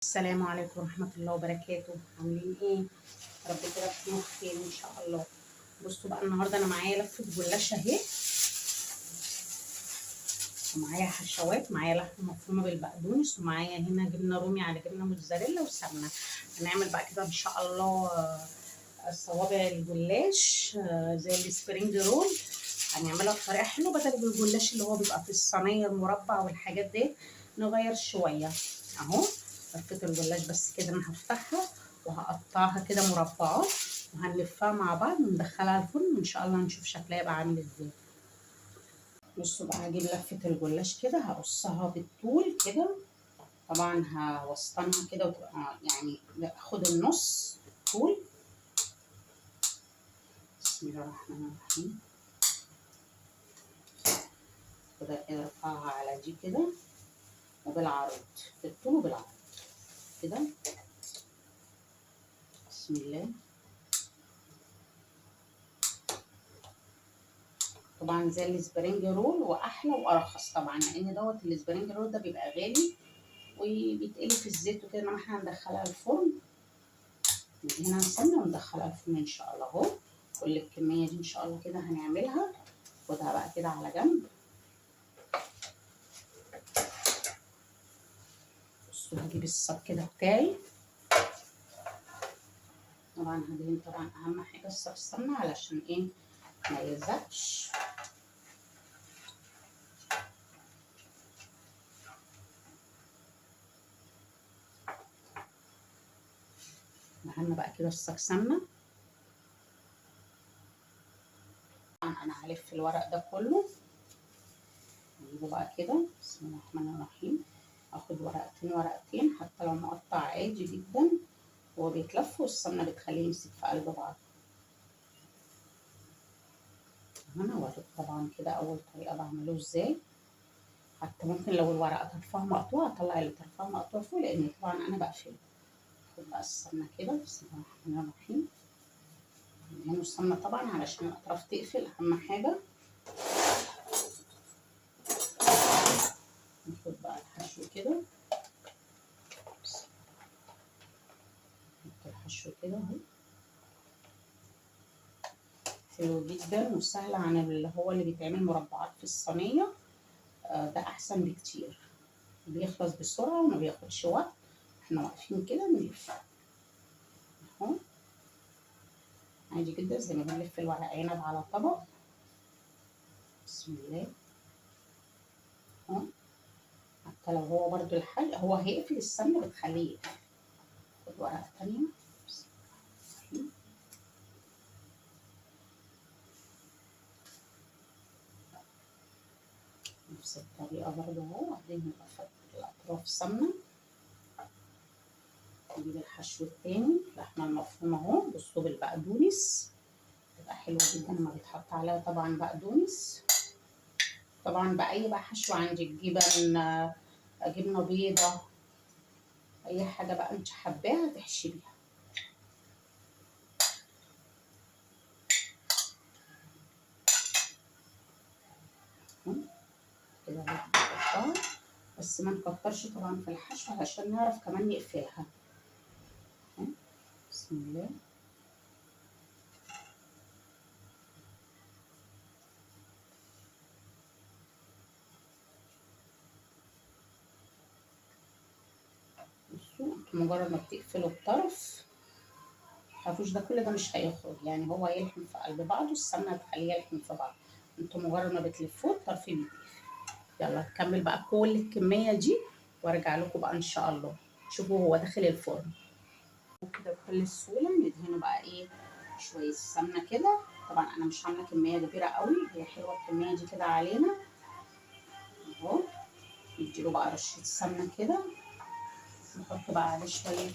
السلام عليكم ورحمة الله وبركاته. عاملين ايه؟ يا رب كده تكونوا بخير ان شاء الله. بصوا بقى النهارده انا معايا لفة جلاش اهي، ومعايا حشوات، معايا لحمة مفرومة بالبقدونس، ومعايا هنا جبنة رومي على جبنة موتزاريلا وسمنة. هنعمل بقى كده ان شاء الله صوابع الجلاش زي السبرينج رول. هنعملها بطريقة حلوة بدل الجلاش اللي هو بيبقى في الصينية المربع والحاجات دي، نغير شوية. اهو لفة الجلاش بس كده انا هفتحها وهقطعها كده مربعات، وهنلفها مع بعض وندخلها الفرن وان شاء الله نشوف شكلها يبقى عامل ازاي. بصوا بقى هجيب لفة الجلاش كده هقصها بالطول كده، طبعا هوسطنها كده وتبقى يعني اخد النص طول. بسم الله الرحمن الرحيم. كده ارفعها على دي كده وبالعرض، بالطول وبالعرض كده. بسم الله. طبعا زي السبرينج رول واحلى وارخص طبعا، لان دوت السبرينج رول ده بيبقى غالي وبيتقلي في الزيت وكده، انما احنا هندخلها الفرن. هنا سمنه وندخلها الفرن ان شاء الله. اهو كل الكميه دي ان شاء الله كده هنعملها. خدها بقى كده على جنب. بصوا هجيب الصاج كده بتاعي، طبعا هدهن طبعا اهم حاجه الصاج السمنه علشان ايه ما يلزقش. دهنا بقى كده الصاج سمنه. طبعا انا هلف الورق ده كله، نجيبه بقى كده. بسم الله الرحمن الرحيم. اخد ورقتين ورقتين حتى لو مقطع عادي جدا، هو بيتلف والسمنه بتخليه يمسك في قلب بعض. هنا اوريك طبعا كده اول طريقه بعمله ازاي. حتى ممكن لو الورقه طرفها مقطوع اطلع اللي طرفها مقطوع فوق، لان طبعا انا بقفله. اخد بقى السمنه كده. بسم الله الرحمن الرحيم. ندهنه السمنه طبعا علشان الاطراف تقفل، اهم حاجه. ناخد بقى الحشو كده، نحط الحشو كده اهو. حلو جدا وسهل عن اللي هو اللي بيتعمل مربعات في الصينيه. ده احسن بكتير، بيخلص بسرعه وما بياخدش وقت. احنا واقفين كده نلف اهو عادي جدا زي ما بنلف الورق عنب على طبق. بسم الله اهو. حتى لو هو برضو الحل هو هيقفل، السمنه بتخليه يقفل. خد ورقه تانيه. بسم الله. نفس الطريقه برضو اهو، وبعدين نلفت الاطراف سمنه. نجيب الحشو التاني، اللحمه المفرومه اهو. بصوا بالبقدونس بتبقى حلوه جدا لما بيتحط عليها طبعا بقدونس. طبعا بأي بقى حشو عندك، جبن، جبنه بيضه، اي حاجه بقى انت حباها تحشي بيها. كده نحطها، بس ما نكترش طبعا في الحشو علشان نعرف كمان نقفلها. بسم الله. بصوا انتوا مجرد ما بتقفلوا الطرف متخافوش، ده كل ده مش هيخرج، يعني هو يلحم في قلب بعضه، السمنه هتخليه يلحم في بعض. انتوا مجرد ما بتلفوه الطرف بيتقفل. يلا نكمل بقى كل الكميه دي وارجع لكم بقى ان شاء الله. شوفوا هو داخل الفرن كده بكل سهوله. ندهنه بقى ايه شويه سمنه كده. طبعا انا مش عامله كميه كبيره قوي، هي حلوه الكميه دي كده علينا اهو. نديله بقى رشه سمنه كده، نحط بقى عليه شويه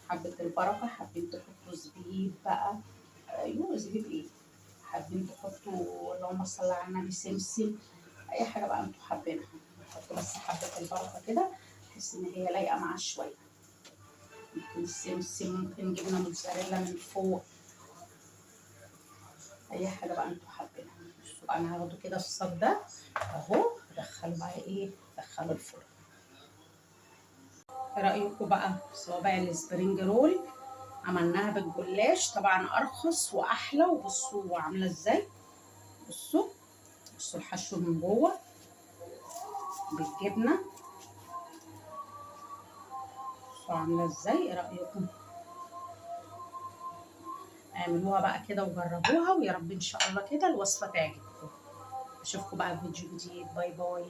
حبه البركه. حابين تحطوا زبيب بقى، ايوه زبيب ايه، حابين تحطوا اللهم صل على النبي سمسم، اي حاجه بقى انتوا حابينها. نحط بس حبه البركه كده بحيث ان هي لايقه معاه شويه. ممكن السمسم، ممكن جبنه موتزاريلا من فوق، اي حاجه بقى انتوا حابينها. بصوا انا هاخده كده الصاج ده اهو، ادخله بقى ايه، ادخله الفرن. ايه رأيكم بقى صوابع السبرينج رول؟ عملناها بالجلاش طبعا ارخص واحلى. وبصوا عامله ازاي، بصوا بصوا الحشو من جوه بالجبنه، بصوا عامله ازاي. ايه رايكم؟ اعملوها بقى كده وجربوها، ويا رب ان شاء الله كده الوصفه تعجبكم. اشوفكم بقى في فيديو جديد. باي باي.